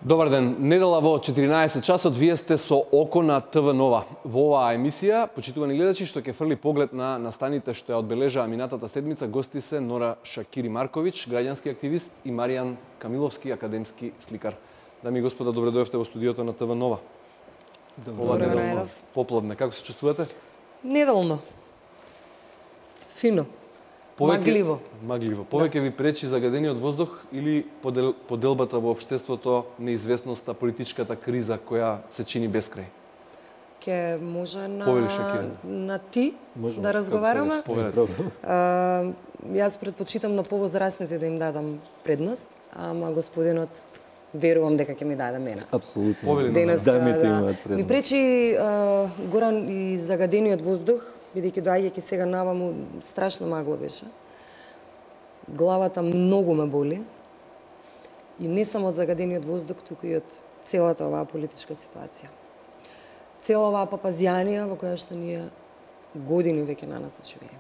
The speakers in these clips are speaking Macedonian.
Добар ден, недела во 14 часот, вие сте со Око на ТВ Нова. Во оваа емисија, почитувани гледачи, што ќе фрли поглед на настаните што ја одбележаа минатата седмица, гости се Нора Шакири Марковиќ, граѓански активист, и Маријан Камиловски, академски сликар. Дами и господа, добре дојдовте во студиото на ТВ Нова. Добре најдов. Поплодне, како се чувствувате? Неделно. Фино. Магливо. Магливо. Повеќе ви пречи загадениот воздух или поделбата во општеството, неизвестноста, политичката криза која се чини безкрај? Ке може Шакири. на ти да разговараме. Јас предпочитам на повозрастните да им дадам предност, ама господинот верувам дека ќе ми даде мене. Апсолутно. Денеска, Дамите имаат Ми предност. пречи Горан и загадениот воздух, бидејќи доаѓајќи сега наваму страшно магло беше. Главата многу ме боли. И не само од загадениот воздух, туку и од целата оваа политичка ситуација. Цела оваа папазјанија во која што ние години веќе на нас живееме.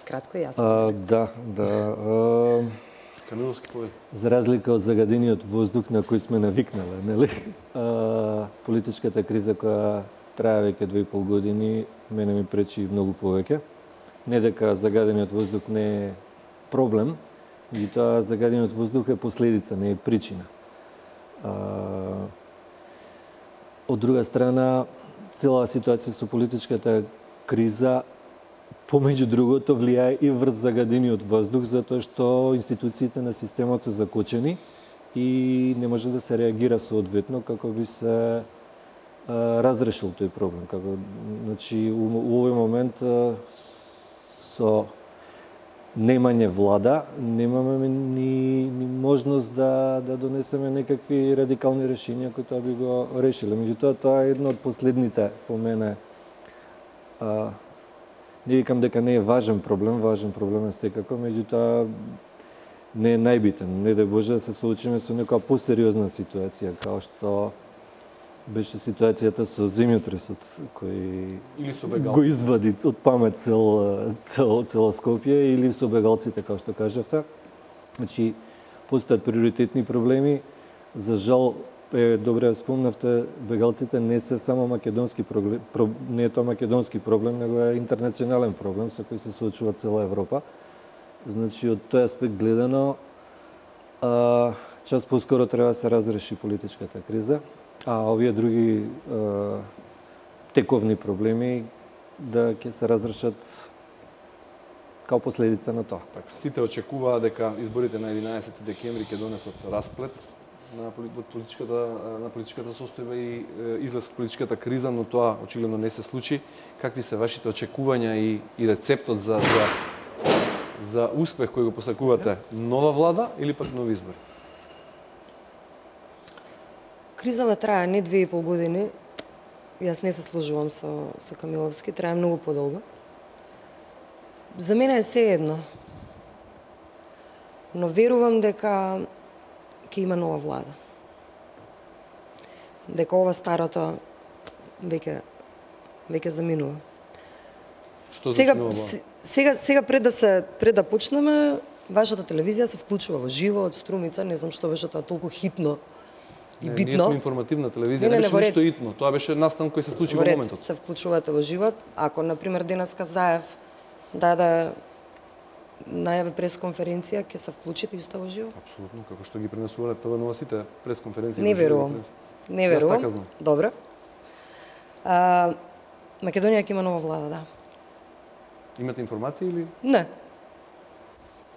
Кратко и јасно. Да. Камиловски повед. За разлика од загадениот воздух на кој сме навикнале, нели? Политичката криза која трае веќе 2,5 години, мене ми пречи многу повеќе. Не дека загадениот воздух не е проблем, меѓутоа загадениот воздух е последица, не е причина. Од друга страна, цела ситуација со политичката криза помеѓу другото влијае и врз загадениот воздух, затоа што институциите на системот се закочени и не може да се реагира соодветно како би се разрешил тој проблем. Значи, у овој момент со немање влада немаме ни можност да донесеме некакви радикални решенија кои тоа би го решиле. Меѓутоа, тоа е едно од последните, по мене, не викам дека не е важен проблем е секако, меѓутоа не е најбитен. Не дај Боже да се соочиме со некоја посериозна ситуација, као што беше ситуацијата со земјотресот, кој го извади од памет цело Скопје, или со бегалците, како што кажавте. Значи, постојат приоритетни проблеми. За жал, добре ја спомнавте, бегалците не се само македонски проблем, не е тоа македонски проблем, него е интернационален проблем со кој се соочува цела Европа. Значи, од тој аспект гледано, час поскоро треба да се разреши политичката криза, а овие други тековни проблеми да ќе се разрешат као последица на тоа. Така, сите очекуваа дека изборите на 11 декември ќе донесат расплет на политичката состојба и излез од политичката криза, но тоа очигледно не се случи. Какви се вашите очекувања и рецептот за успех кој го посакувате? Нова влада или пак нови избори? Кризава трае не 2,5 години. Јас не се сложувам со Камиловски, трае многу подолго. За мене е се едно. Но верувам дека ќе има нова влада. Дека ова старото веќе заминува. Што значи нова влада? Сега пред да почнеме, вашата телевизија се вклучува во живо од Струмица, не знам што беше тоа толку хитно и битно. Ние сме информативна телевизија, не беше ништо итно. Тоа беше настан кој се случи во моментот. Се вклучувате во живот. Ако, например, денеска Заев даде најави пресконференција, ќе се вклучите исто во живо? Апсолутно, како што ги пренесувале ТВ Нова сите пресконференции. Не верувам. Не верувам. Добро. Македонија ќе има нова влада, да. Имате информации или? Не.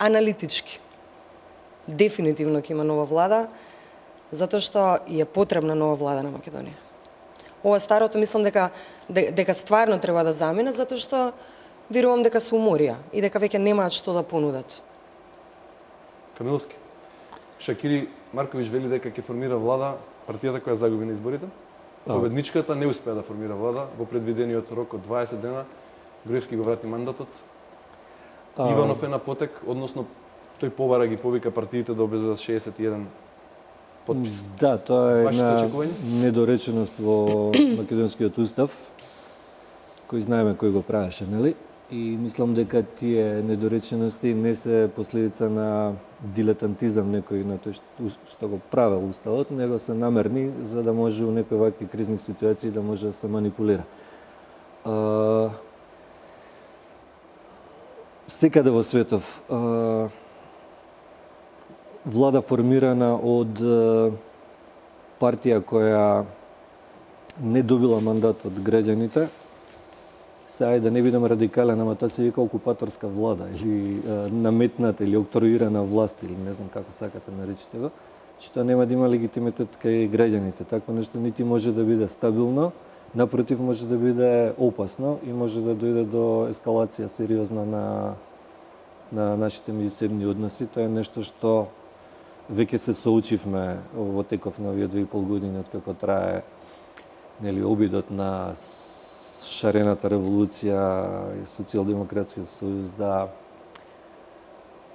Аналитички. Дефинитивно ќе има нова влада, затоа што е потребна нова влада на Македонија. Ова старото мислам дека стварно треба да замине, затоа што верувам дека се уморија и дека веќе немаат што да понудат. Камиловски. Шакири Марковиќ вели дека ќе формира влада партијата која загуби на изборите. Победничката не успеа да формира влада во предвидениот рок од 20 дена. Груевски го врати мандатот. Иванов е на потек, односно тој побара ги повика партиите да обезбедат 61 потпис. Да, тоа е една недореченост во македонскиот устав, кој знаеме кој го правеше, нели? И мислам дека тие недоречености не се последица на дилетантизам некој на тој што го правел уставот, него се намерни за да може у некои вакви кризни ситуации да може да се манипулира. Секаде во светов влада формирана од партија која не добила мандат од граѓаните, сега да не бидам радикален, ама тоа се вика окупаторска влада или наметната или октроирана власт или не знам како сакате наречите го, че тоа нема да има легитимитет кај граѓаните. Такво нешто нити може да биде стабилно, напротив може да биде опасно и може да дојде до ескалација сериозна на нашите меѓусебни односи. Тоа е нешто што веќе се соучивме во теков на овие 2,5 години од како трае обидот на шарената револуција и социјалдемократскиот сојуз да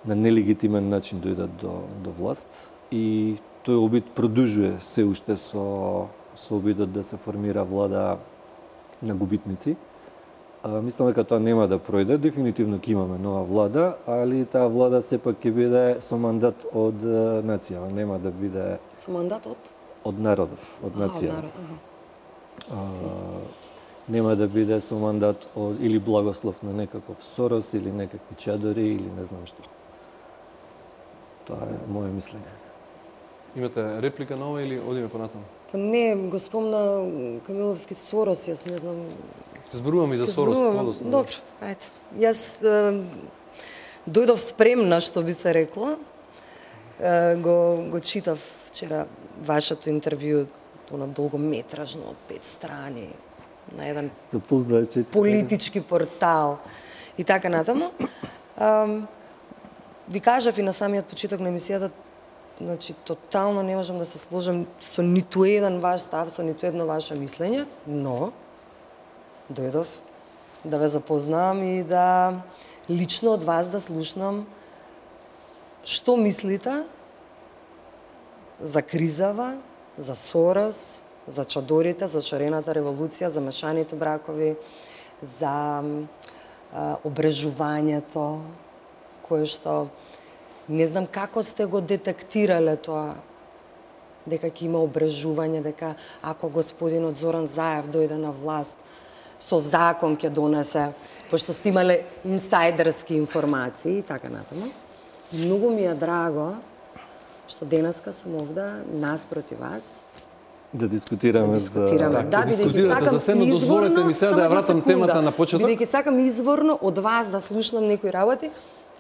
на нелегитимен начин дојдат до власт и тој обид продолжува се уште со обидот да се формира влада на губитници. Мислам дека тоа нема да пројде, дефинитивно ќе имаме нова влада, али таа влада сепак ќе биде со мандат од нацијава, нема да биде Со мандат од народов, од нацијава. Нема да биде со мандат од или благослов на некаков Сорос или некакви чадори или не знам што. Тоа е моје мислење. Имате реплика на ова или одиме понатаму? Па не, го спомна Камиловски Сорос, јас не знам. Зборувам и за Сорос подоцна. Добро, ајде. Јас дојдов спремна, што би се рекло. Го читав вчера вашето интервју, на долгометражно од 5 страни, на еден политички портал и така натаму. Ви кажав и на самиот почеток на емисијата, значи тотално не можам да се сложам со ниту еден ваш став, со ниту едно ваше мислење, но дојдов да ве запознавам и да лично од вас да слушнам што мислите за кризава, за Сорос, за чадорите, за шарената револуција, за мешаните бракови, за обрежувањето, кое што не знам како сте го детектирале тоа, дека ќе има обрежување, дека ако господинот Зоран Заев дојде на власт, со закон ќе донесе, пошто сте имале инсайдерски информации и така натаму. Многу ми е драго што денеска сум овде наспроти вас. Да дискутираме. Да, бидејќи сакам дозволете ми сега да ја вратам темата на почеток. Бидејќи сакам изворно од вас да слушнам некои работи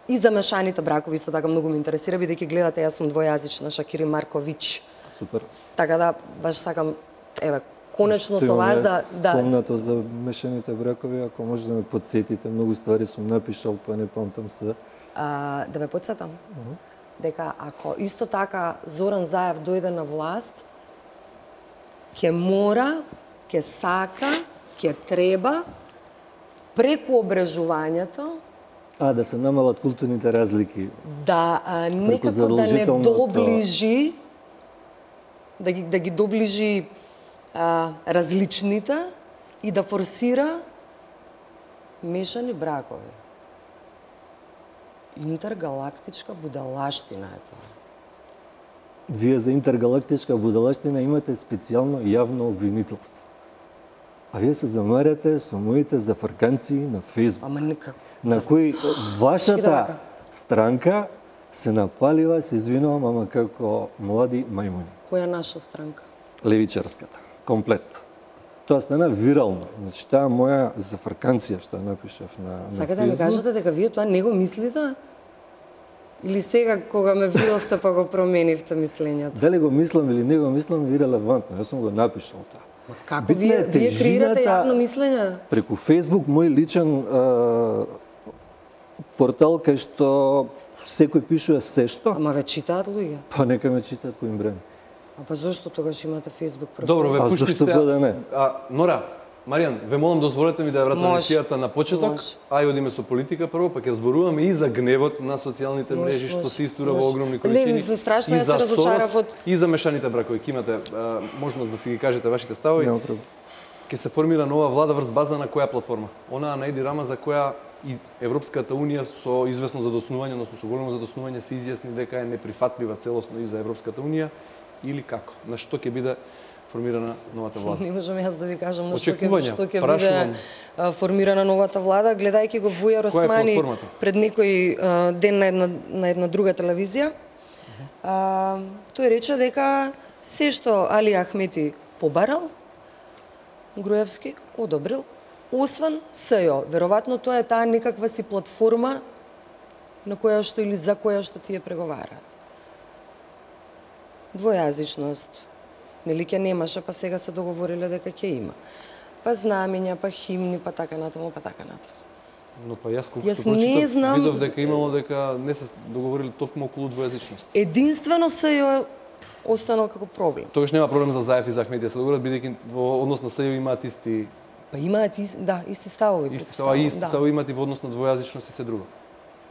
и за мешаните бракови исто така многу ме интересира, бидејќи гледате јас сум двојазична, Шакири Марковиќ. Супер. Така да баш сакам конечно со вас да спомнато за мешаните бракови, ако може да ме подсетите, многу ствари сум напишал, па не памтам се. Да ве подсетам. Дека ако исто така Зоран Заев дојде на власт, ќе мора, ќе сака, ќе треба преку обрежувањето да се намалат културните разлики. Да некако да не доближи да ги доближи различните и да форсира мешани бракови. Интергалактичка будалаштина е тоа. Вие за интергалактичка будалаштина имате специјално јавно обвинителство. А вие се замарате со моите зафрканци на Фейсбук. Ама никако. На кои вашата странка се напалива, се извинувам, ама како млади мајмуни. Која наша странка? Левичарската. Комплет. Тоа стана вирално. Значи, таа моја зафрканција што ја напишав на Сакате да ми кажете дека вие тоа не го мислите? Или сега кога ме видовте па го променивте мислењето? Дали го мислам или не го мислам е ирелевантно. Јас сум го напишал тоа. Ма како вие креирате јавно мислење? Преку Facebook, мој личен портал кај што секој пишува се што. Ама ве читаат луѓе? Па нека ме читаат кој им брани. А па зошто тогаш имате Facebook профил? Добро, ве пушти се. Да не? Нора, Маријан, ве молам дозволете ми да ја вратам емисијата на почеток. Ај одиме со политика прво, па ќе разборуваме и за гневот на социјалните мрежи што се истура во огромни количини. Не, страшно ја се разочарав од и за мешаните бракови. Ќе имате можност да си ги кажете вашите ставови. Ќе се формира нова влада врз база на која платформа? Онаа на Еди Рама за која и Европската унија со известно задоснување, односно со големо задоснување се изјасни дека е неприфатлива целосно и за Европската унија или како? На што ќе биде формирана новата влада? Не можам јас да ви кажам на што Очекувања, ќе прашувам. биде формирана новата влада, гледајќи го Вујар Која е Османи платформата? пред некој ден на една друга телевизија. Тој рече дека се што Али Ахмети побарал, Груевски одобрил, освен СЈО. Веројатно тоа е таа некаква си платформа на која што или за која што тие преговараат. Двојазичност. Нели ќе немаше, па сега се договориле дека ќе има. Па знамења, па химни, па така натаму, па така натаму. Но па јас колку Јас што не прочитав, знам- видов дека имало дека не се договорили токму околу двојазичност. Единствено СЈО останал како проблем. Тогаш нема проблем за Заев и за Ахметија се договорат, бидејќи во однос на СЈО имаат исти Па имаат исти ставови. ставови, да. ставови имаат и во однос на двојазичност и се друго.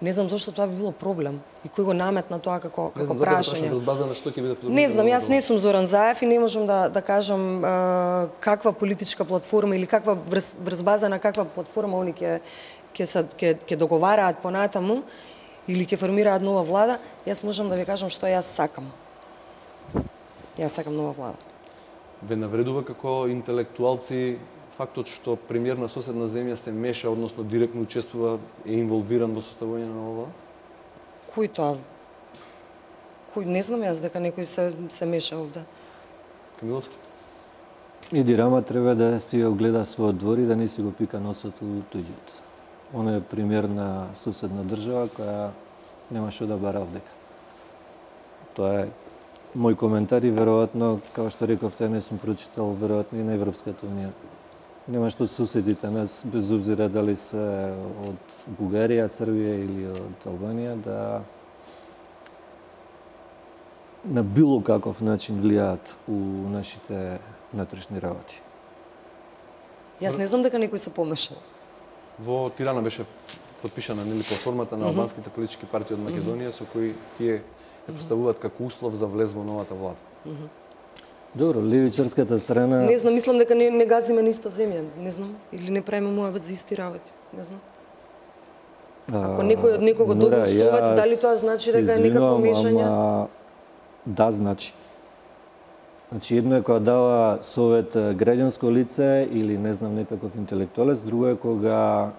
Не знам зошто тоа би било проблем и кој го наметна тоа како Не знам, прашање. без база на што ќе биде Не знам, јас не сум Зоран Заев и не можам да кажам каква политичка платформа или каква врз база на каква платформа они ќе договараат понатаму или ќе формираат нова влада. Јас можам да ви кажам што јас сакам. Јас сакам нова влада. Ве навредува како интелектуалци фактот што премиер на соседна земја се меша, односно директно учествува, е инволвиран во составување на нова влада? Кој тоа? Кој не знам јас дека некој се меша овде. Камиловски? Еди Рама треба да си огледа својот двор и да не си го пика носот у туѓиот. Он е пример на соседна држава која нема што да бара овдека. Тоа е мој коментар и веројатно, како што рековте, не сум прочитал веројатно и на Европската унија. Нема што соседите нас, без обзира дали се од Бугарија, Србија или од Албанија, да на било каков начин влијаат у нашите внатрешни работи. Ја не знам дека некој се помешал. Во Тирана беше подпишана нели платформата на албанските политички партии од Македонија со кои тие ја поставуваат како услов за влез во новата влада. Добро, левичарската страна... Не знам, мислам дека не газиме на иста земја, не знам, или не правиме муабет за исти работи, не знам. Ако некој од некого добро совет, дали тоа значи дека е некакво мешање? Ама, да, значи. Значи, едно е кога дава совет граѓанско лице или не знам некаков интелектуалец, друго е кога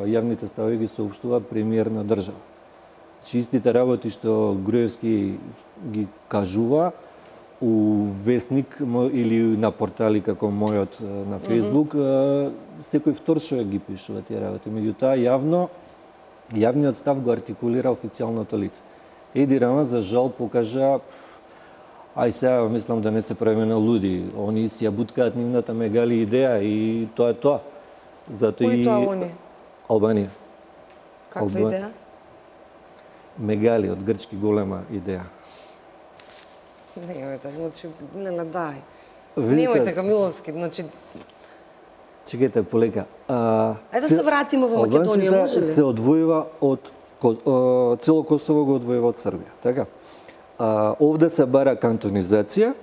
јавните ставови ги соопштува премиер на држава. Значи, истите работи што Груевски ги кажува у вестник или на портали како мојот на Фејсбук, секој втор човек ги пишува тие работи. Меѓутоа, јавниот став го артикулира официјалното лице. Еди Рама, за жал, покажа ај сега, мислам да не се правиме на луди. Они си ја буткаат нивната мегали идеја и тоа е тоа. Зато Кој и тоа они? Албанија. Каква идеја? Мегали од грчки голема идеја. Немојте, значи, не дај. Видите, Немојте, Камиловски, значи, чекайте полека. ајде да се вратиме во Македонија, може Албанците ли? се одвојува од цело Косово го одвојува од Србија, така? Овде се бара кантонизација.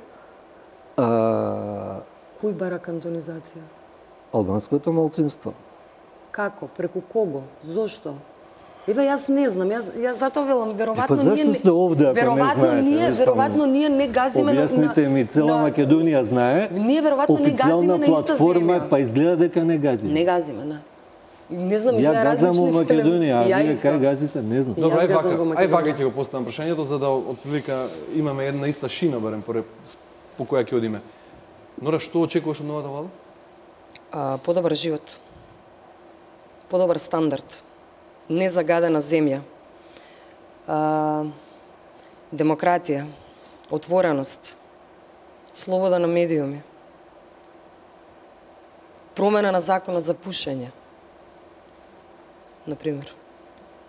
Кој бара кантонизација? Албанското малцинство. Како? Преку кого? Зошто? Еве, јас не знам, јас затоа велам, веројатно зашто сте овде, ако не знаете? веројатно ние не газиме Објасните ми, цела Македонија знае. Ние веројатно не газиме официјална на иста платформа, земја. па изгледа дека не газиме. Не газиме, не. И не знам, Ја изгледа газам различни. во Македонија, а Ја вие исто. кај газите, не знам. И Добро, јас ај газам вака, во ај Македонија. вака ќе го поставам прашањето за да отприлика имаме една иста шина барем по која ќе одиме. Нора, што очекуваш од новата влада? Подобар живот. Подобар стандард. Незагадена земја. Демократија, отвореност, слобода на медиуми, промена на законот за пушење, например.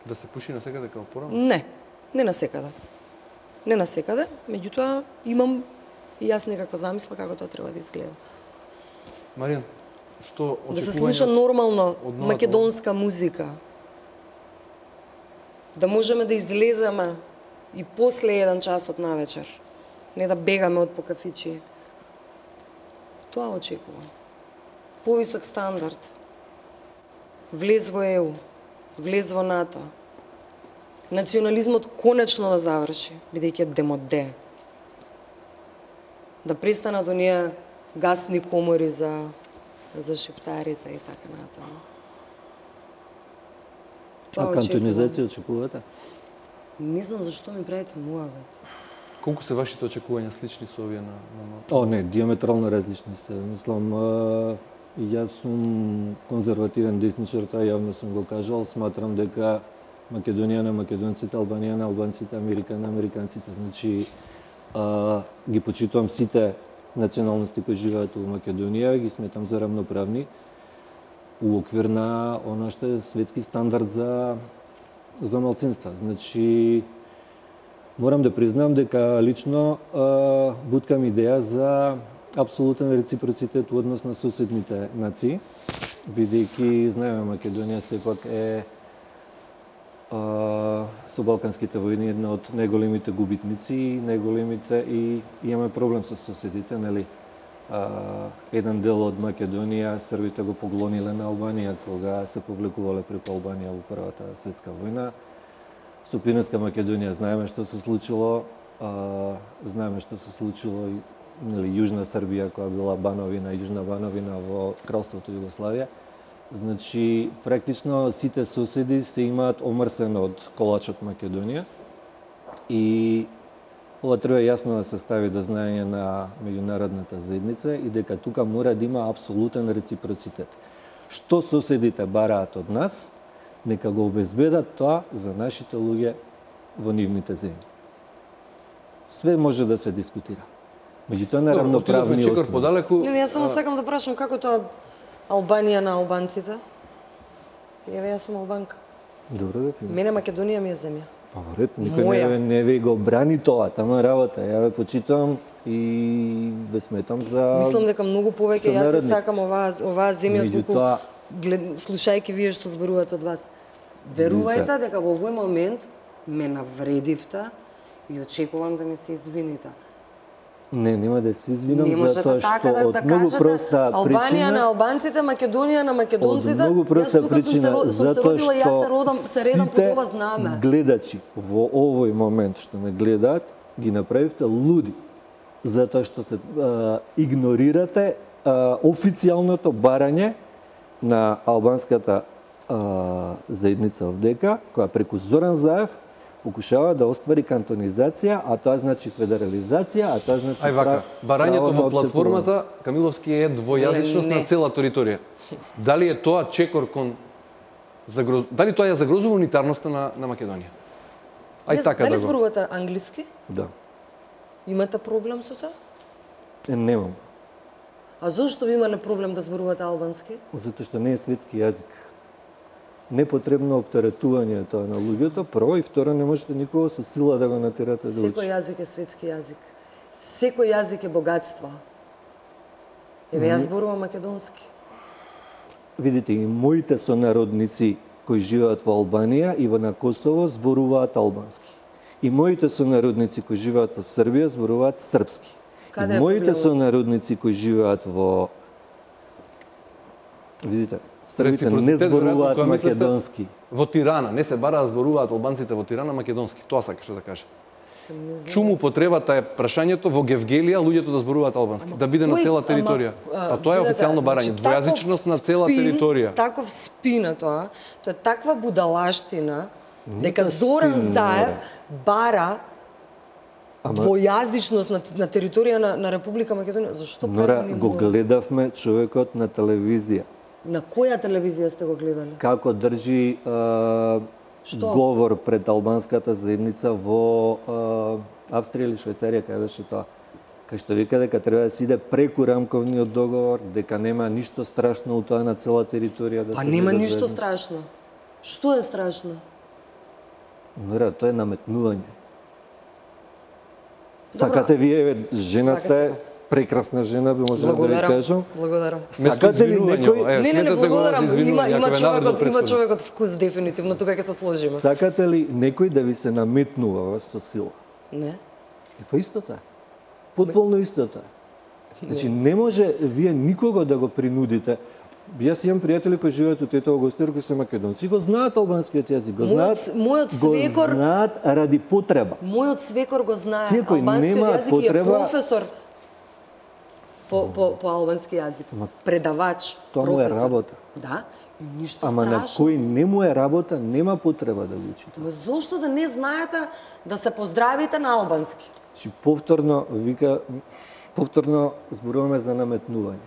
Да се пуши насекаде како порано? Не насекаде. Не насекаде, меѓутоа имам и јас некаква замисла како тоа треба да изгледа. Маријан, што Да се очекување слуша нормално од новата македонска музика. Да можеме да излеземе и после 1 часот навечер. Не да бегаме од по кафичи. Тоа очекувам. Повисок стандард. Влез во ЕУ. влез во НАТО. Национализмот конечно да заврши, бидејќи е демоде. Да престанат оние гасни комори за шиптарите и така натаму. А кантонизација очекувате? Не знам зашто ми правите муавет. Колку се вашите очекувања слични со овие на О, не, диаметрално различни се. Мислам, јас сум конзервативен десничар, тоа јавно сум го кажал. Сматрам дека Македонија на македонците, Албанија на албанците, Америка на американците. Значи, ги почитувам сите националности кои живеат во Македонија, ги сметам за равноправни у оквир на она што е светски стандард за малцинства. Значи, морам да признам дека лично буткам идеја за апсолутен реципроцитет во однос на соседните нации, бидејќи знаеме Македонија сепак е со Балканските војни една од најголемите губитници, и имаме проблем со соседите, нели? Еден дел од Македонија србите го поглониле на Албанија кога се повлекувале преку Албанија во Првата светска војна. Со Пиринска Македонија знаеме што се случило, и нели Јужна Србија која била Бановина, Јужна Бановина во Кралството Југославија. Значи, практично сите соседи се имаат омрсен од колачот Македонија и ова треба јасно да се стави до знаење на меѓународната заедница и дека тука мора да има апсолутен реципроцитет. Што соседите бараат од нас, нека го обезбедат тоа за нашите луѓе во нивните земји. Све може да се дискутира. Меѓутоа на равноправни основи. Не, јас само сакам да прашам како тоа Албанија на албанците. Јас сум албанка. Добро да филм. Мене Македонија ми е земја. Па вред, никој не ви го брани тоа, тама работа. Ја ве почитувам и ве сметам за... Мислам дека многу повеќе јас се сакам оваа земја отколку слушајќи вие што зборувате од вас. Верувајте дека во овој момент ме навредивте и очекувам да ми се извините. Не, нема да се извинам затоа што од многу проста причина... Албанија на албанците, Македонија на македонците, од многу проста причина, затоа што сите гледачи во овој момент што ме гледаат, ги направивте луди. Затоа што се игнорирате официјалното барање на албанската заедница овдека, која преку Зоран Заев покушава да оствари кантонизација, а тоа значи федерализација, а тоа значи... барањето во платформата Камиловски е двојазичност на цела територија. Дали е тоа чекор кон дали тоа ја загрозува унитарноста на Македонија? Така да го. Дали зборувате англиски? Да. Имате проблем со тоа? Немам. А зошто ви имале проблем да зборувате албански? Затоа што не е светски јазик. Непотребно оптеретување тоа на луѓето, прво и второ не можете никого со сила да го натерате да учи. Секој јазик е светски јазик. Секој јазик е богатство. Еве јас зборувам македонски. Видите, и моите сонародници кои живеат во Албанија и на Косово зборуваат албански. И моите сонародници кои живеат во Србија зборуваат српски. И моите сонародници кои живеат во... Видите, србите не зборуваат македонски. Во Тирана, не се бара да зборуваат албанците во Тирана македонски. Тоа сакаше да каже. Чуму потребата е прашањето во Гевгелија луѓето да зборуваат албански, да биде на цела територија. Па тоа е официјално барање, двојазичност на цела територија. Таков спин тоа е таква будалаштина дека Зоран Заев бара двојазичност на територија на Република Македонија. Зашто прави го гледавме човекот на телевизија. На која телевизија сте го гледали? Како држи говор пред албанската заедница во Австрија или Швајцарија, кај беше тоа. Кај што вика дека треба да се иде преку рамковниот договор, дека нема ништо страшно у тоа на цела територија да се... Па нема ништо страшно. Што е страшно? Нора, тоа е наметнување. Сакате вие, жена сте, прекрасна жена, би можела да ви кажам. Благодарам. Сакате ли некој... Не, благодарам. Има човекот вкус дефинитивно, тука ќе се сложиме. Сакате ли некој да ви се наметнува со сила? Не. Па исто тоа. Потполно исто тоа. Значи, не може вие никого да го принудите. Јас имам пријатели кои живеат у Тетово Гостер, кои се македонци, го знаат албанскиот јазик, го знаат, мојот свекор, го знаат ради потреба. Мојот свекор го знае Тие кои албанскиот немаат јазик потреба- и е професор по албански јазик. Предавач, Тоа му е професор. работа. Да, и ништо Ама на страшно. кој не му е работа, нема потреба да го учи. Ма зошто да не знаете да се поздравите на албански? Значи, повторно зборуваме за наметнување.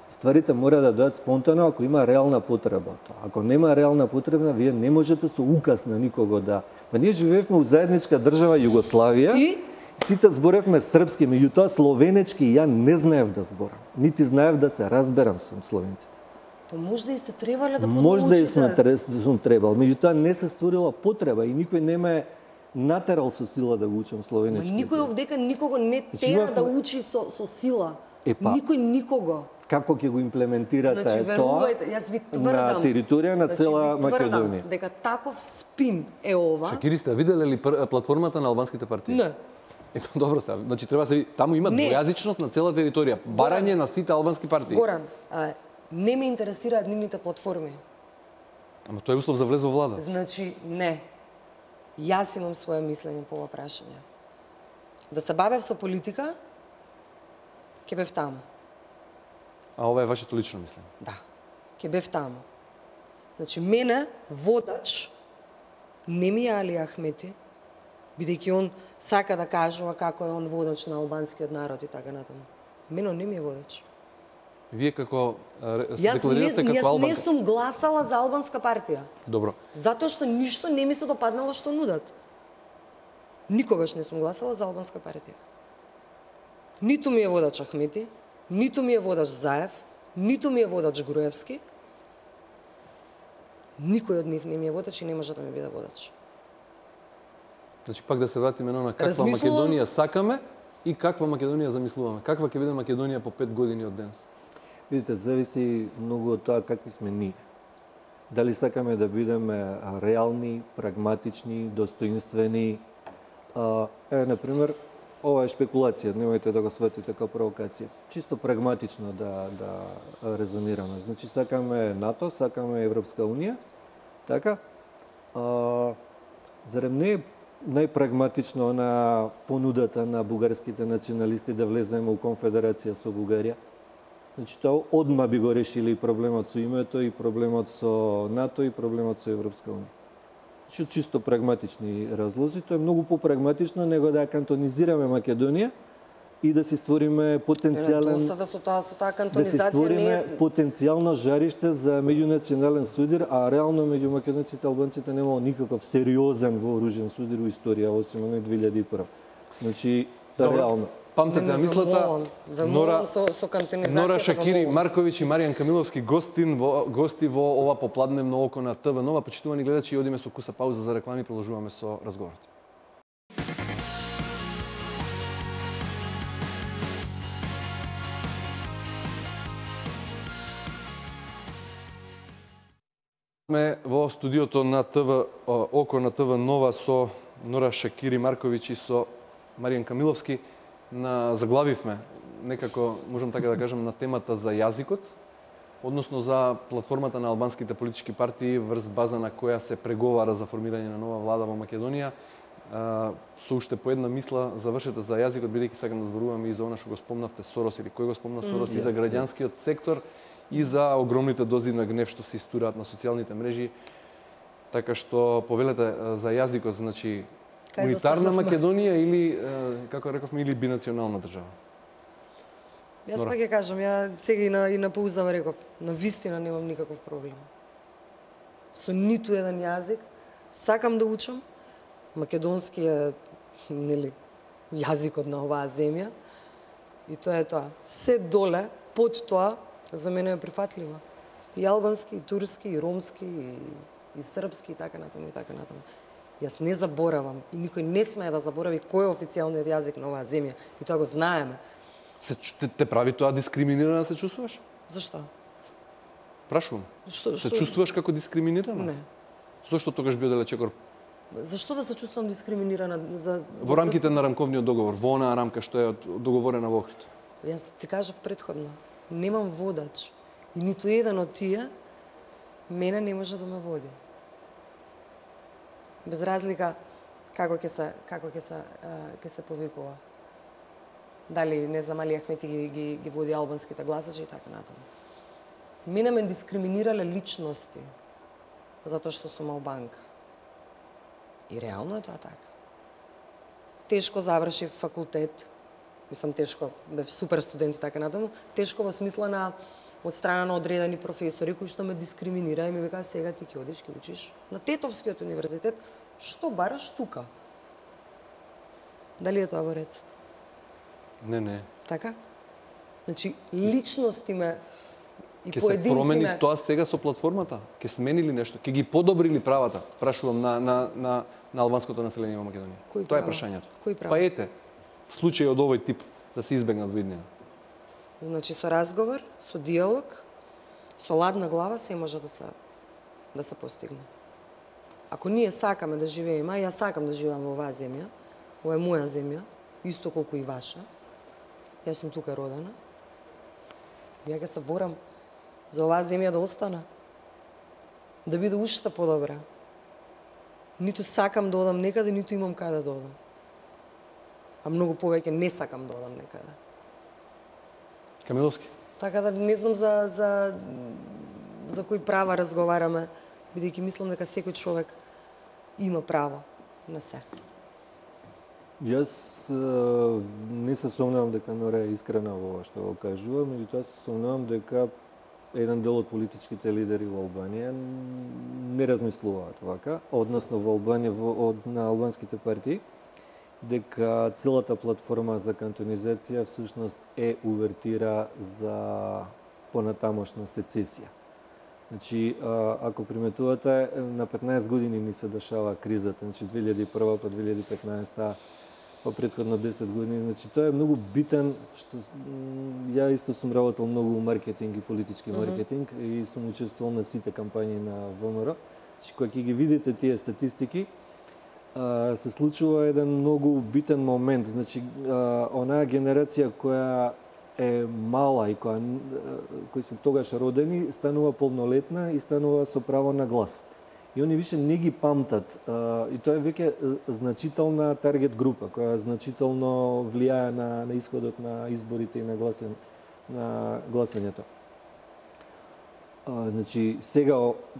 Стварите мора да дојдат спонтано ако има реална потреба. Ако нема реална потреба, вие не можете со указ на никого да... Па ние живеевме у заедничка држава Југославија, И? сите зборевме српски, меѓутоа словенечки ја не знаев да зборам. Нити знаев да се разберам со словенците. Па можда и сте требале да Можда и поднаучите. сум требал, меѓутоа не се створила потреба и никој не ме натерал со сила да го учам Ма словенечки. никој овдека никого не Значи, тера имавме- да учи со сила. Епа. Никој никого. Како ќе го имплементирате Значи, тоа верувајте, јас ви тврдам. на територија на цела ви тврдам Македонија? дека таков спин е ова. Шакири, сте виделе ли платформата на албанските партии? Не. Ето, добро се. Значи треба да се види. Таму има Не. двојазичност на цела територија. Барање на сите албански партии. Горан, не ме интересираат нивните платформи. Ама тоа е услов за влез во влада. Значи, не. Јас имам своje мислење по ова прашање. Да се бавев со политика, ќе бев таму. А ова е вашето лично мислење. Да, ќе бев таму. Значи, мене, водач, не ми е Али Ахмети, бидејќи он сака да кажува како е он водач на албанскиот народ и така натаму. Мене не ми е водач. Вие како се Јас декларирате како не албанка. сум гласала за албанска партија. Добро. Затоа што ништо не ми се допаднало што нудат. Никогаш не сум гласала за албанска партија. Ниту ми е водач Ахмети, ниту ми е водач Заев, ниту ми е водач Груевски. Никој од нив не ми е водач и не може да ми биде водач. Значи пак да се вратиме на каква Размислувам- Македонија сакаме и каква Македонија замислуваме. Каква ќе биде Македонија по 5 години од денес? Видите, зависи многу од тоа какви сме ние. Дали сакаме да бидеме реални, прагматични, достоинствени. Например, ова е шпекулација, немојте да го сватите како провокација. Чисто прагматично да резонираме. Значи, сакаме НАТО, сакаме Европска Унија, така? Зарем не е најпрагматично на понудата на бугарските националисти да влеземе у конфедерација со Бугарија? Значи, тоа одма би го решили и проблемот со името, и проблемот со НАТО, и проблемот со Европска Унија. Значи, од чисто прагматични разлози, тоа е многу попрагматично него да ја кантонизираме Македонија и да си створиме потенцијален Досада со таа да си кантонизација не створиме е... потенцијално жариште за меѓунационален судир, а реално меѓу македонците и албанците немало никаков сериозен вооружен судир у историја, осим оној 2001. Значи, Добро. реално. Памтете ја мислата. Ве молам со кантонизацијата. Нора ве Шакири молам. Марковиќ и Маријан Камиловски гости во ова попладневно око на ТВ Нова. Почитувани гледачи, одиме со куса пауза за реклами, продолжуваме со разговорот. Сме во студиото на ТВ Око на ТВ Нова со Нора Шакири Марковиќ и со Маријан Камиловски. Заглавивме некако, можам така да кажам, на темата за јазикот, односно за платформата на албанските политички партии врз база на која се преговара за формирање на нова влада во Македонија. Со уште по една мисла завршете за јазикот, бидејќи сакам да зборуваме и за она што го спомнавте Сорос, или кој го спомна Сорос, и за граѓанскиот сектор, и за огромните дози на гнев што се истураат на социјалните мрежи. Така што повелете за јазикот, значи Кај унитарна застанавме? Македонија или, како рековме, или бинационална држава? Јас Нора. пак ќе кажам, ја сега и на паузава реков, на вистина немам никаков проблем. Со ниту еден јазик сакам да учам. Македонски е, нели, јазикот на оваа земја. И тоа е тоа. Се доле, под тоа, за мене е прифатливо. И албански, и турски, и ромски, и српски, и така натаму, и така натаму. Јас не заборавам, и никој не смее да заборави кој е официјалниот јазик на оваа земја. И тоа го знаеме. Те прави тоа дискриминирана се чувствуваш? Зашто? Прашувам. Што? Се чувствуваш како дискриминирана? Не. Зошто тогаш би оделе чекор Зашто да се чувствувам дискриминирана за во рамките на рамковниот договор, во онаа рамка што е договорена во Охрид? Јас ти кажав претходно, немам водач. И ниту еден од тие мене не може да ме води. Без разлика како ќе се повикува. Дали, не знам, Али Ахмети ги води албанските гласачи и така натаму. Мене ме дискриминирале личности затоа што сум албанка. И реално е тоа така. Тешко завршив факултет, мислам тешко, бев супер студент и така натаму, тешко во смисла на од страна на одредени професори кои што ме дискриминира и ми викаа сега ти ќе одиш, ќе учиш на Тетовскиот универзитет, што бараш тука? Дали е тоа во ред? Не. Така? Значи, личности ме и Ке се поединци промени ме... тоа сега со платформата? Ке сменили нешто? Ке ги подобрили правата? Прашувам на албанското население во Македонија. Кои Тоа е права? прашањето. Кои права? Па ете, случаи од овој тип да се избегнат во иднина. Значи, со разговор, со диалог, со ладна глава се може да се постигне. Ако ние сакаме да живееме, а јас сакам да живеам во оваа земја, ова е моја земја, исто колку и ваша, јас сум тука родена, ја ќе се борам за оваа земја да остана, да биде уште подобра. Ниту сакам да одам некаде, ниту имам каде да одам. А многу повеќе не сакам да одам некаде. Камиловски. Така да не знам за кои права разговараме, бидејќи мислам дека секој човек има право на се. Јас не се сомневам дека Нора е искрена во ова што го кажува, меѓутоа се сомневам дека еден дел од политичките лидери во Албанија не размислуваат вака, односно во Албанија на албанските партии, дека целата платформа за кантонизација всушност е увертира за понатамошна сецесија. Значи, ако приметувате, на 15 години ни се дешава кризата, значи 2001 па 2015 па претходно 10 години, значи тоа е многу битен, што ја исто сум работел многу маркетинг и политички маркетинг и сум учествувал на сите кампањи на ВМРО. Значи, кога ќе ги видите тие статистики, се случува еден многу битен момент. Значи, онаа генерација која е мала и кои се тогаш родени, станува полнолетна и станува со право на глас. И они више не ги памтат. И тоа е веќе значителна таргет група, која значително влијае на исходот на изборите и на гласањето. Значи, сега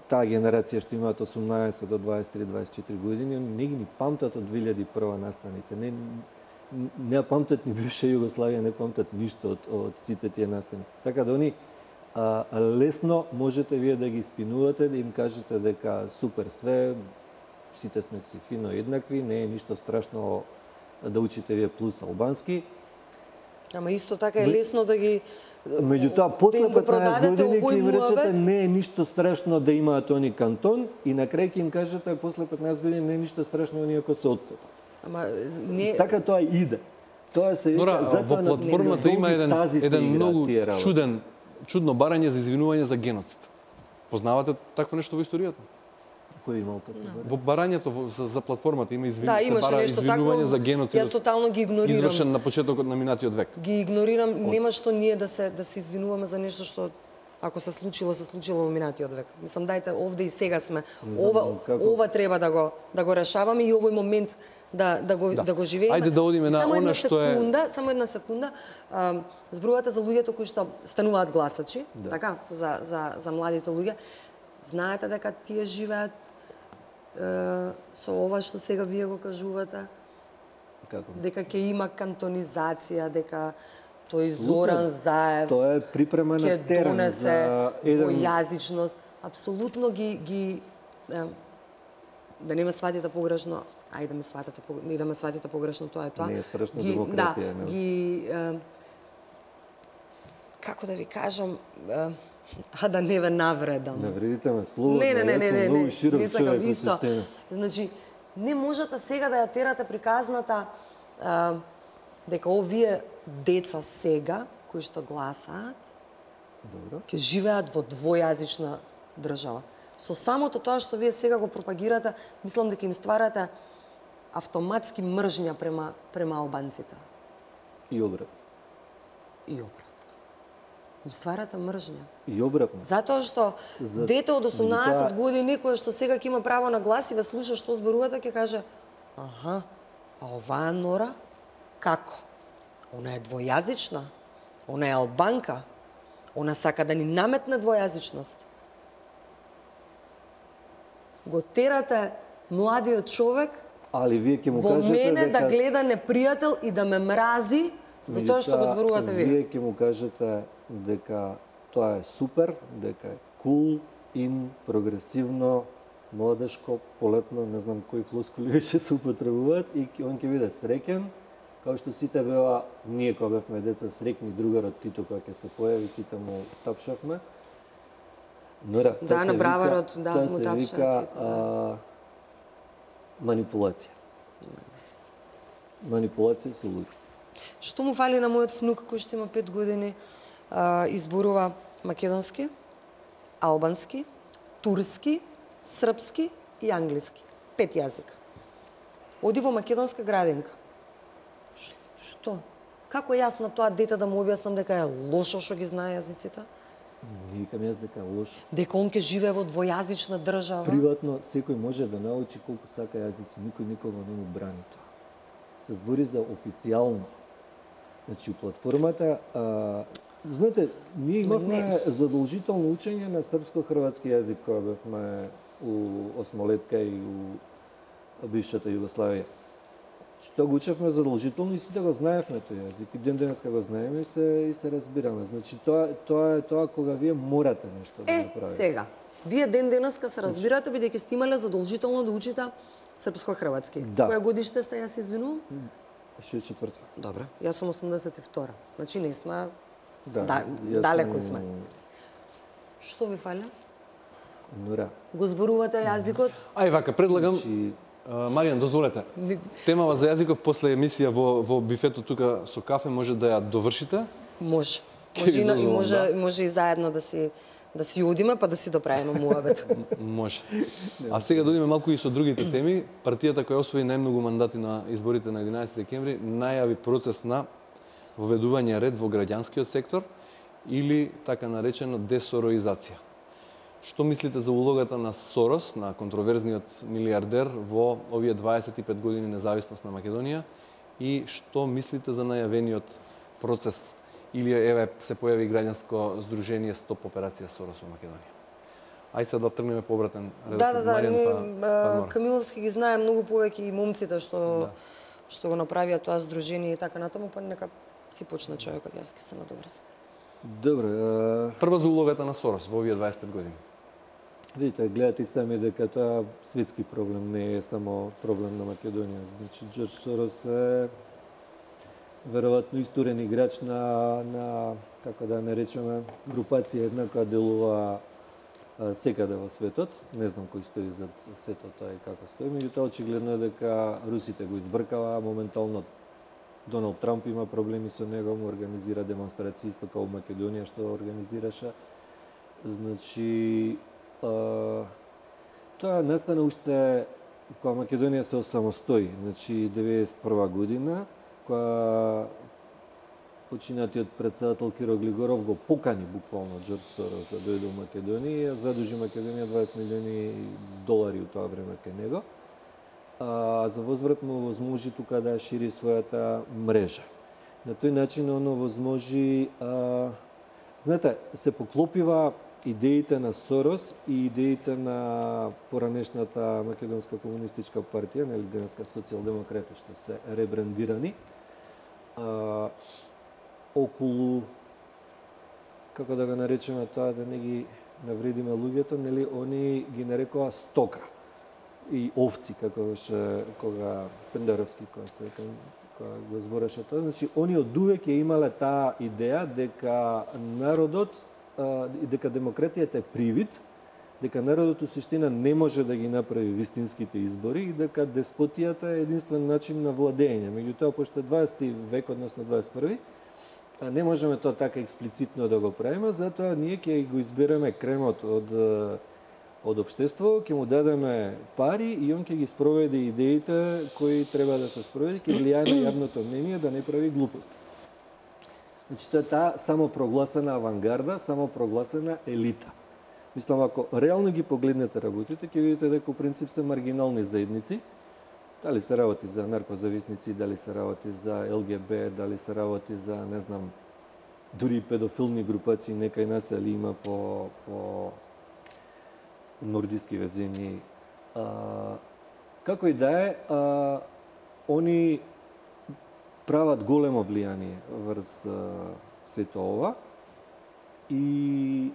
таа генерација што имаат 18 до 23-24 години, не ги памтат од 2001 настаните. Не памтат ни бивша Југославија, не памтат ништо од сите тие настани. Така да они лесно можете вие да ги спинувате, да им кажете дека супер све, сите сме си фино еднакви, не е ништо страшно да учите вие плюс албански. Ама исто така е лесно да ги Меѓутоа, после 15 години ќе им речете муабет, не е ништо страшно да имаат они кантон и на крај ќе им кажете после 15 години не е ништо страшно они ако се отцепат. Ама не Така тоа иде. Тоа се Нора, во платформата има еден многу чудно барање за извинување за геноцид. Познавате такво нешто во историјата? Кој имал такво барање? Во барањето за платформата има Да, имаше нешто извинување такво. за геноцид. Јас тотално ги игнорирам. Извршен на почетокот на минатиот век. Ги игнорирам, нема што ние да се извинуваме за нешто што ако се случило во минатиот век. Мислам, дајте овде и сега сме. Ова треба да го решаваме и овој момент да го живееме. Ајде да одиме на она што е... Само една секунда. Зборувате за луѓето кои што стануваат гласачи, така, за младите луѓе. Знаете дека тие живеат со ова што сега вие го кажувате? Како? Дека ќе има кантонизација, дека тој Зоран Заев Тоа е припрема на терен донесе за еден двојазичност. Апсолутно ги да не ме сватите погрешно, ајде да ме сватите погрешно, тоа е тоа. Не е страшно демократија, не. Како да ви кажам, да не ве навредам. Не вредите ме слободно, Не, многу широк не сакам човек во исто. система. Значи, не можете сега да ја терате приказната дека овие деца сега, кои што гласаат, Добро. ќе живеат во двојазична држава. Со самото тоа што вие сега го пропагирате, мислам дека им стварате автоматски мржња према албанците. И обрат. И обратно. Им стварате мржња. И обратно. Затоа што дете од 18 години кој што сега ќе има право на глас и ве слуша што зборувате, ќе каже: "Аха, а оваа Нора како? Она е двојазична, она е албанка, она сака да ни наметне двојазичност." Го терате младиот човек Али вие ќе му во кажете мене дека... да гледа непријател и да ме мрази за тоа што го зборувате вие. Вие ќе му кажете дека тоа е супер, дека е кул, ин, прогресивно, младешко, полетно, не знам кои флоскули више се употребуваат, и он ќе биде среќен, као што сите беа, ние кога бевме деца среќни, другарот Тито кога ќе се појави, сите му тапшавме. Нора, Да, на браварот, да, тоа му се тапшаа вика сите, да. манипулација. Манипулација со луѓе. Што му фали на мојот внук кој што има 5 години, изборува македонски, албански, турски, српски и англиски. 5 јазика. Оди во македонска градинка. Што? Како јас на тоа дете да му објаснам дека е лошо што ги знае јазиците? Не викам јас дека е лошо. Дека он ќе живее во двојазична држава? Приватно секој може да научи колку сака јазици, никој никого не му брани тоа. Се збори за официјално. Значи, платформата, знаете, ние имавме задолжително учење на српско-хрватски јазик кога бевме у осмолетка и у бившата Југославија. Што го учевме задолжително и сите го знаевме тој јазик. И ден денеска го знаеме и се разбираме. Значи, тоа е тоа кога вие морате нешто да направите. Сега, вие ден денеска се разбирате бидејќи сте имале задолжително да учите српско-хрватски. Да. Која годиште сте, јас се извинувам? 64-та. Добре, јас сум 82-та. Значи не сме Да, далеко сме. Што ви фали? Нора. Го зборувате јазикот? Ај вака, предлагам, Значи, Маријан, дозволете. Темава за јазиков после емисија во бифето тука со кафе може да ја довршите. Може. Ке ви дозволам, Може и заедно да си одиме па да си доправиме муабет. Може. А сега да одиме малку и со другите теми. Партијата која освои најмногу мандати на изборите на 11 декември најави процес на воведување ред во граѓанскиот сектор или така наречено десороизација. Што мислите за улогата на Сорос, на контроверзниот милиардер во овие 25 години независност на Македонија и што мислите за најавениот процес или еве се појави граѓанско здружение Стоп операција Сорос во Македонија? Ај се да тргнеме по обратен ред. Да, Камиловски ги знае многу повеќе и момците што го направија тоа здружение и така натаму, па нека си почне човекот, јас ќе се надоврзам. добре, Прва за улогата на Сорос во овие 25 години. видите, гледате и сами дека тоа светски проблем, не е само проблем на Македонија. Значи, Џорџ Сорос е веројатно исторен играч на како да наречеме, групација една која делува секаде во светот. Не знам кој стои зад сето тоа и како стои. Меѓутоа, очигледно е дека русите го избркава. Моментално Доналд Трамп има проблеми со него, му организира демонстрации исто како во Македонија што организираше. Значи, тоа настана уште кога Македонија се осамостои, значи 91 година, кога починатиот председател Киро Глигоров го покани буквално Џорџ Сорос да дојде во Македонија и ја задужи Македонија 20 милиони долари у тоа време кај него. За возврат му возможи тука да шири својата мрежа. На тој начин оно возможи, знаете, се поклопива идеите на Сорос и идеите на поранешната Македонска комунистичка партија, нели денеска социјалдемократи што се ребрандирани, околу, како да го наречеме тоа, да не ги навредиме луѓето, нели они ги нарекоа стока и овци, како беше кога Пендаровски кога го збореше тоа. Значи, они одувек ја имале таа идеја дека народот, дека демократијата е привид, дека народот у суштина не може да ги направи вистинските избори и дека деспотијата е единствен начин на владење. Меѓутоа, пошто 20 век, односно 21, не можеме тоа така експлицитно да го правиме, затоа ние ќе го избереме кремот од општество, ќе му дадеме пари и он ќе ги спроведе идеите кои треба да се спроведе, ќе влијае на јавното мнение да не прави глупости. Значи, тоа е таа самопрогласена авангарда, самопрогласена елита. Мислам, ако реално ги погледнете работите, ќе видите дека, у принцип, се маргинални заедници. Дали се работи за наркозависници, дали се работи за ЛГБ, дали се работи за, не знам, дури педофилни групации, некај нас али има по нордиски везени. Како и да е, они прават големо влијание врз сето ова и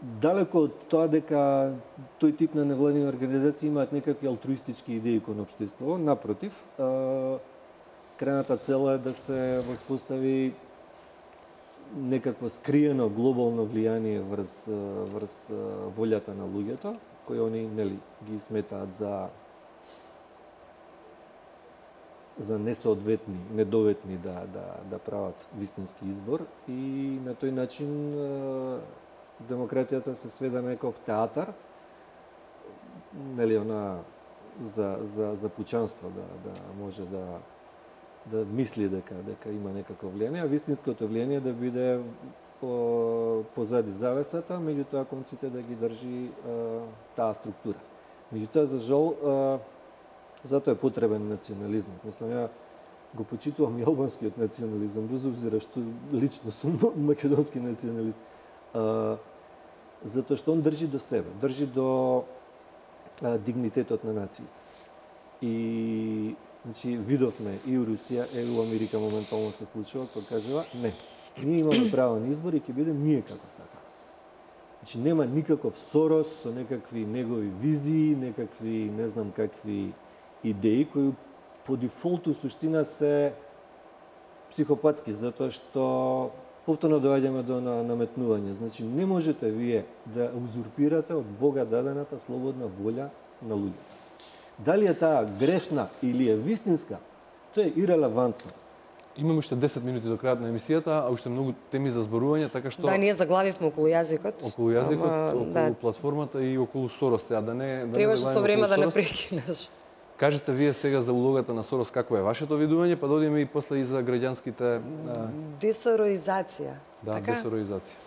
далеко од тоа дека тој тип на невладини организации имаат некакви алтруистички идеи кон општество, напротив, крајната цел е да се воспостави некакво скриено глобално влијание врз волјата на луѓето, кои они нели ги сметаат за несоодветни, недоветни да прават вистински избор и на тој начин демократијата се сведа на некој театар, нели она за пучанство да може да мисли дека има некакво влијание, а вистинското влијание да биде позади завесата, меѓутоа конците да ги држи таа структура. Меѓутоа, за жал, затоа е потребен национализмот. Мислам, ја го почитувам и албанскиот национализам, без обзира што лично сум македонски националист. Затоа што он држи до себе, држи до дигнитетот на нациите. И значи, видовме и у Русија, и у Америка моментално се случува, кој кажува, не, ние имаме право на избор и ќе биде ние како сакаме. Значи, нема никаков Сорос со некакви негови визии, некакви, не знам какви идеи, кои по дефолту суштина се психопатски, затоа што повторно доаѓаме до наметнување. Значи, не можете вие да узурпирате од Бога дадената слободна волја на луѓето. Дали е таа грешна или е вистинска, тоа е ирелевантно. Имаме уште 10 минути до крајот на емисијата, а уште многу теми за зборување, така што Да, ние заглавивме околу јазикот. Околу јазикот, околу платформата и околу Сорос, да не Требаше со време да не Сорос. прекинеш. Кажете вие сега за улогата на Сорос, какво е вашето видување, па додиме и после и за граѓанските Десороизација. да, така? десороизација.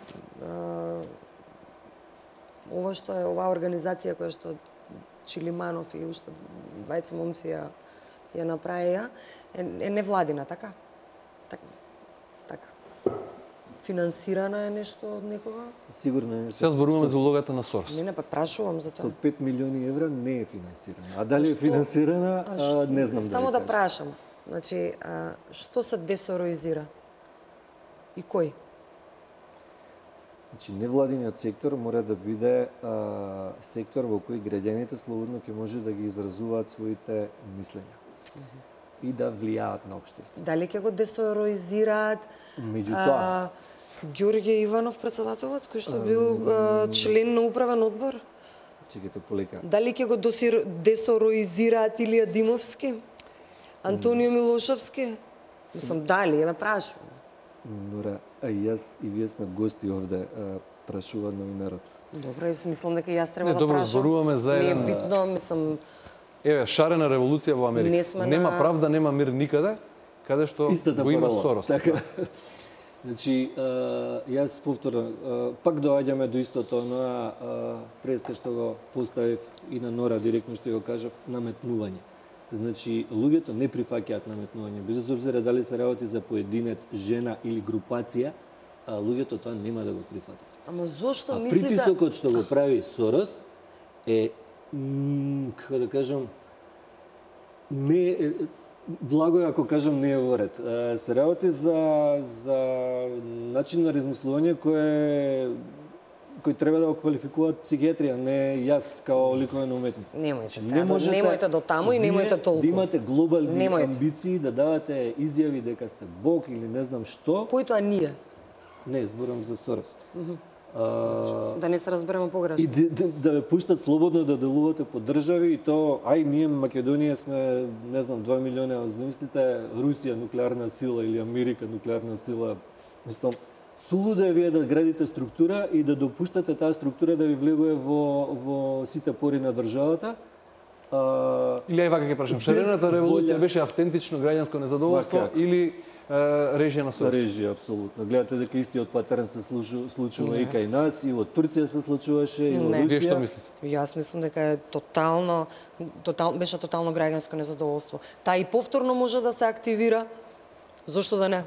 Ова што е оваа организација која што Чилиманов и уште двајца момци ја направија, е невладина, така? Така. Финансирана е нешто од некога? Сигурно е. Сега зборуваме за улогата на Сорос. Не, па прашувам за Со тоа. 5 милиони евра не е финансирана. А дали е финансирана, не знам Само дали да прашам. Значи, што се десороизира? И кој? Значи, невладиниот сектор мора да биде сектор во кој граѓаните слободно ќе може да ги изразуваат своите мислења и да влијаат на општеството. Дали ќе го десороизираат Меѓутоа, Ѓорѓе Иванов, председателот, кој што бил член на управен одбор? чекайте полека. Дали ќе го десороизираат Илија Димовски? Антонио Милошовски? Мислам, дали, ме прашувам. Нора, а и јас и вие сме гости овде, прашува новинарот. Добро, мислам дека јас треба Не, да добро, прашам. зборуваме за Не е еден- битно, мислам, Еве, шарена револуција во Америка. Не сме Нема на- правда, нема мир никаде, каде што Истата го има парола. Сорос. Така. Значи, јас повторно, пак доаѓаме до истото на преска што го поставив и на Нора директно што го кажав, наметнување. Значи, луѓето не прифаќаат наметнување, без обзира дали се работи за поединец, жена или групација, луѓето тоа нема да го прифатат. ама зошто А мислите... притисокот што го прави Сорос е, како да кажам, не е, благо е ако кажам не е во ред. Се работи за начин на размислување кој треба да го квалификуваат психијатрија, не јас као ликовен уметник. Немојте Не сега, можете немојте до таму и немојте вие толку. да имате глобални Немојте. амбиции, да давате изјави дека сте Бог или не знам што. Кој тоа ние? Не, зборам за Сорос. Да не се разбереме И погрешно. да ве пуштат слободно да делувате по држави и то, ние Македонија сме, не знам, 2 милиона, замислите Русија нуклеарна сила или Америка нуклеарна сила. Мислам, сулудо е вие да градите структура и да допуштате таа структура да ви влегува во сите пори на државата. Или ај вака ќе прашам, Без шарената револуција волја. беше автентично граѓанско незадоволство Вака. или режија на Сорос. Режија, апсолутно. Гледате дека истиот патерн се случува и кај нас, и во Турција се случуваше, и во Не. Вие што Русија. мислите? Јас мислам дека е беше тотално граѓанско незадоволство. Та и повторно може да се активира. Зошто да не?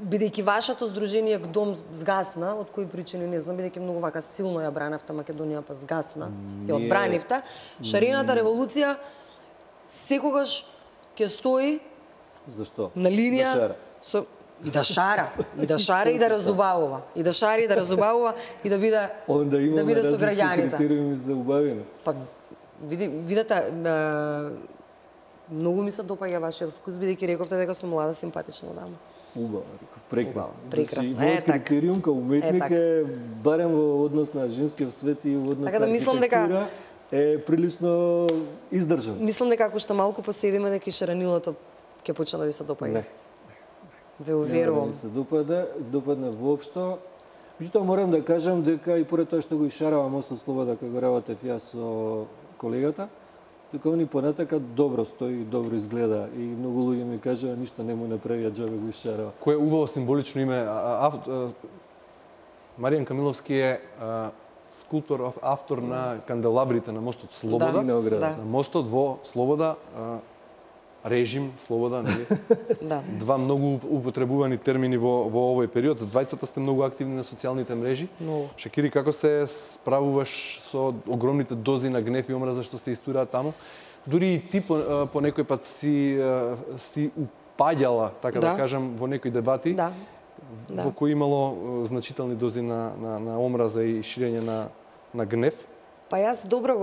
Бидејќи вашето здружение ГДОМ згасна, од кои причини не знам, бидејќи многу вака силно ја браневте Македонија, па згасна, ја одбранивте, шарената револуција секогаш ќе стои Зашто? на линија Да шара. со и да шара, и да шара и да разубавува, и да шара и да разубавува и да биде Онда да имаме биде со различни граѓаните. критериуми за убавина. Па видете, многу ми се допаѓа вашиот вкус, бидејќи рековте дека сум млада, симпатична дама. Убаво, реков, прекрасно. Убаво, прекрасно. Значи, мојот така. критериум као уметник така. е барем во однос на женскиот свет и во однос Така да на мислам дека- архитектура е прилично издржан. Мислам дека ако што малку поседиме дека и шаранилото ќе почне да ви се допаѓа. Не. Ве Нема уверувам. да ми се допадне воопшто. Меѓутоа морам да кажам дека и поред тоа што го ишарава Мостот Слобода кога го работев јас со колегата, дека они понатака добро стои, добро изгледа и многу луѓе ми кажаа ништо не му направија, џабе го ишарава. Кое убаво символично име. Маријан Камиловски е скулптор, автор на канделабрите на мостот Слобода. И на ограда. На мостот во Слобода, режим, Слобода, нели? Да. Два многу употребувани термини во овој период. Двајцата сте многу активни на социјалните мрежи. Многу. Шакири, како се справуваш со огромните дози на гнев и омраза што се истураат таму? Дури и ти по некој пат си упаѓала, така да Да. кажам, во некои дебати, Да. во кои имало значителни дози на омраза и ширење на гнев. Па јас добро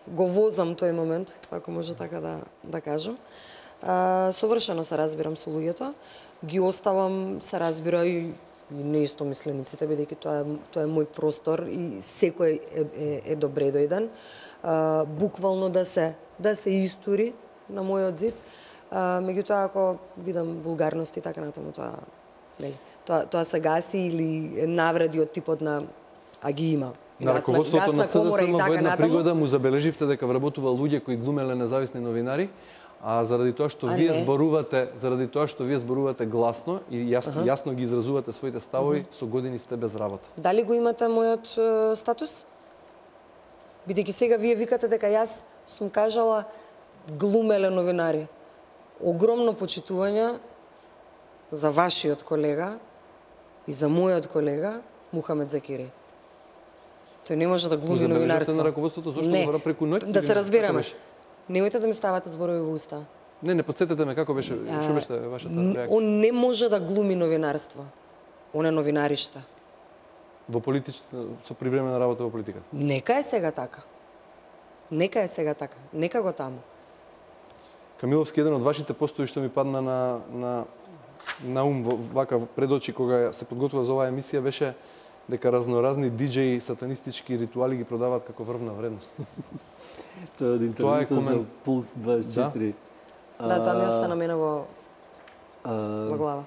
го возам тој момент, ако може така да кажам. Совршено се разбирам со луѓето, ги оставам, се разбира и неистомислениците, бидејќи тоа е мој простор и секој е добре дојден. Буквално да се истури на мојот зид. Меѓутоа, ако видам вулгарности и така натаму, тоа се гаси или навреди од типот на а ги има. На раководството на гасна комора и СДСМ во така една натаму. пригода му забележивте дека вработува луѓе кои глумеле независни новинари, а заради тоа што вие зборувате гласно и јасно ги изразувате своите ставови, со години сте без работа. Дали го имате мојот статус? Бидејќи сега вие викате дека јас сум кажала глумеле новинари. Огромно почитување за вашиот колега и за мојот колега Мухамед Закири. Тој не може да глуми Забележавте новинарство. на раководството зошто Не. говори преку ноќ? Да се Како разбереме. беше? Немојте да ми ставате зборови во уста. Не, подсетете ме како беше, што беше вашата реакција Он не може да глуми новинарство. Он е новинаришта. во со привремена работа во политиката? Нека е сега така. Нека е сега така. Нека го таму. Камиловски, еден од вашите постои што ми падна на ум вака пред очи кога се подготвува за оваа емисија беше дека разноразни диџеи сатанистички ритуали ги продаваат како врвна вредност. Тоа е од интервјуто за Пулс 24. Да, тоа ми остана мене во глава.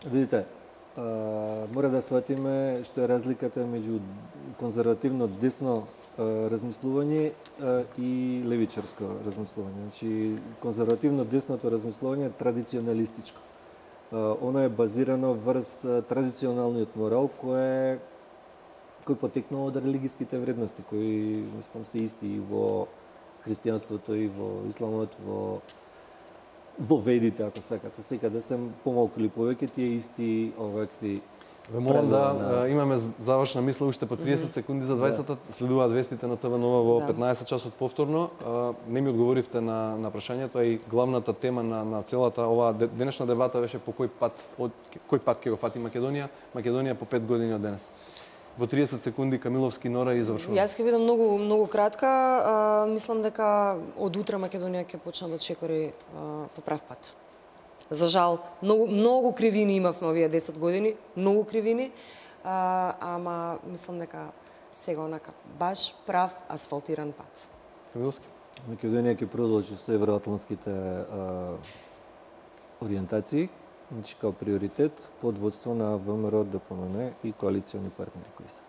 Видите, мора да сватиме што е разликата меѓу конзервативно десно размислување и левичарско размислување. Значи, конзервативно десното размислување е традиционалистичко. Оно е базирано врз традиционалниот морал кој потекнува од религиските вредности, кои мислам се исти и во христијанството и во исламот, во ведите, ако сакате. Секаде се помалку или повеќе тие исти овакви. Ве молам да имаме завршна мисла уште по 30 секунди за двајцата. Следуваат вестите на ТВ Нова во 15 часот повторно. Не ми одговоривте на прашањето, а и главната тема на целата оваа денешна дебата беше по кој пат ќе го фати Македонија. Македонија по 5 години од денес. Во 30 секунди Камиловски, Нора и завршуваме. Јас ќе бидам многу кратка. Мислам дека од утре Македонија ќе почне да чекори по прав пат. За жал, многу кривини имавме овие 10 години, многу кривини, ама мислам дека сега онака баш прав асфалтиран пат. Камиловски? Македонија ќе продолжи со евроатлантските ориентации, значи као приоритет под водство на ВМРО, ДПМН и коалициони партнери кои се.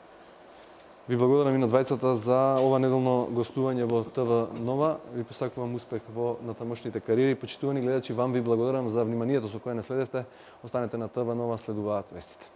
Ви благодарам и на двајцата за ова неделно гостување во ТВ Нова. Ви посакувам успех во натамошните кариери. Почитувани гледачи, вам ви благодарам за вниманието со кое не следевте. Останете на ТВ Нова, следуваат вестите.